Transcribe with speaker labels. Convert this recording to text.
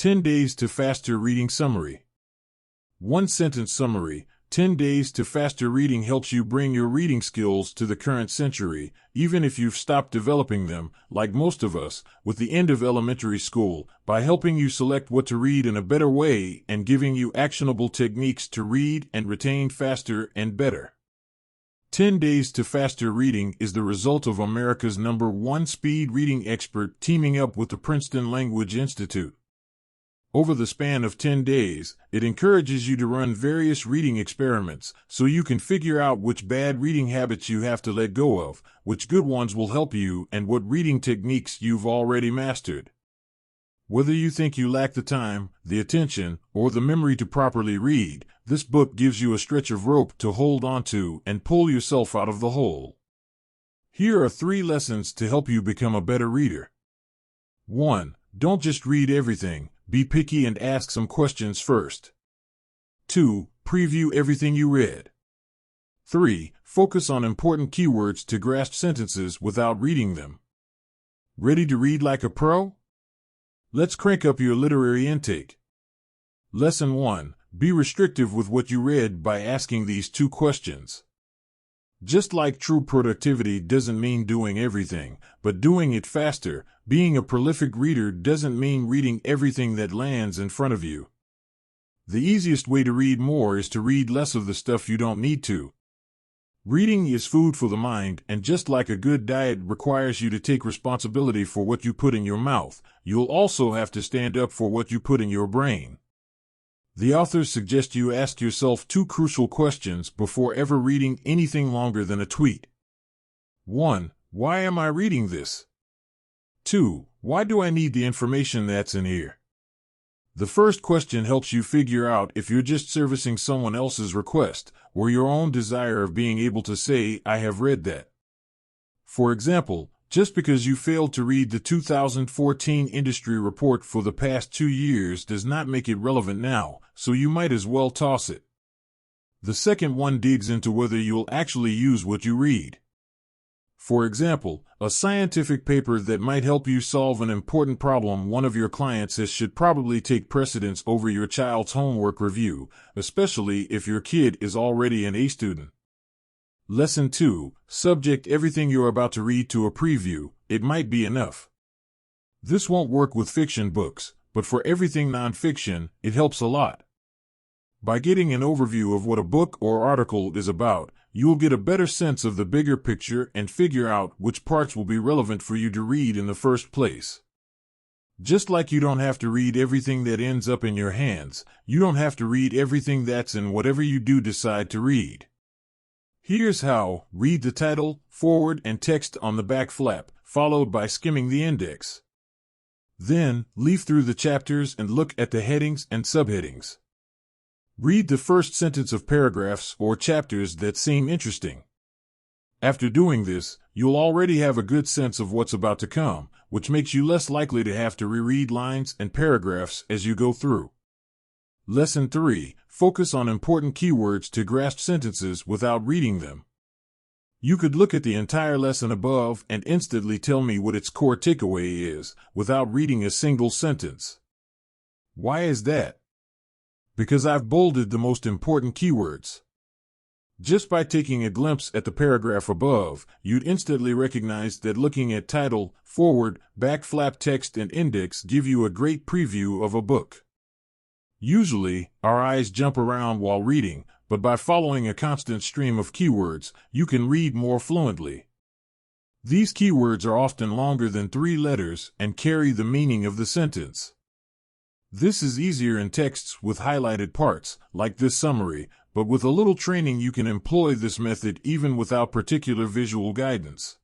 Speaker 1: 10 Days to Faster Reading Summary. One sentence summary. 10 Days to Faster Reading helps you bring your reading skills to the current century, even if you've stopped developing them, like most of us, with the end of elementary school, by helping you select what to read in a better way and giving you actionable techniques to read and retain faster and better. 10 Days to Faster Reading is the result of America's #1 speed reading expert teaming up with the Princeton Language Institute. Over the span of 10 days, it encourages you to run various reading experiments so you can figure out which bad reading habits you have to let go of, which good ones will help you, and what reading techniques you've already mastered. Whether you think you lack the time, the attention, or the memory to properly read, this book gives you a stretch of rope to hold onto and pull yourself out of the hole. Here are 3 lessons to help you become a better reader. 1. Don't just read everything. Be picky and ask some questions first. 2. Preview everything you read. 3. Focus on important keywords to grasp sentences without reading them. Ready to read like a pro? Let's crank up your literary intake. Lesson 1. Be restrictive with what you read by asking these 2 questions. Just like true productivity doesn't mean doing everything, but doing it faster, being a prolific reader doesn't mean reading everything that lands in front of you. The easiest way to read more is to read less of the stuff you don't need to. Reading is food for the mind, and just like a good diet requires you to take responsibility for what you put in your mouth, you'll also have to stand up for what you put in your brain. The authors suggest you ask yourself 2 crucial questions before ever reading anything longer than a tweet. 1. Why am I reading this? 2. Why do I need the information that's in here? The first question helps you figure out if you're just servicing someone else's request or your own desire of being able to say, I have read that. For example, just because you failed to read the 2014 industry report for the past 2 years does not make it relevant now, so you might as well toss it. The second one digs into whether you'll actually use what you read. For example, a scientific paper that might help you solve an important problem one of your clients has should probably take precedence over your child's homework review, especially if your kid is already an A student. Lesson 2. Subject everything you're about to read to a preview. It might be enough. This won't work with fiction books, but for everything nonfiction, it helps a lot. By getting an overview of what a book or article is about, you'll get a better sense of the bigger picture and figure out which parts will be relevant for you to read in the first place. Just like you don't have to read everything that ends up in your hands, you don't have to read everything that's in whatever you do decide to read. Here's how. Read the title, foreword, and text on the back flap, followed by skimming the index. Then, leaf through the chapters and look at the headings and subheadings. Read the first sentence of paragraphs or chapters that seem interesting. After doing this, you'll already have a good sense of what's about to come, which makes you less likely to have to reread lines and paragraphs as you go through. Lesson 3. Focus on important keywords to grasp sentences without reading them. You could look at the entire lesson above and instantly tell me what its core takeaway is, without reading a single sentence. Why is that? Because I've bolded the most important keywords. Just by taking a glimpse at the paragraph above, you'd instantly recognize that looking at title, foreword, back flap text, and index give you a great preview of a book. Usually, our eyes jump around while reading, but by following a constant stream of keywords, you can read more fluently. These keywords are often longer than 3 letters and carry the meaning of the sentence. This is easier in texts with highlighted parts, like this summary, but with a little training you can employ this method even without particular visual guidance.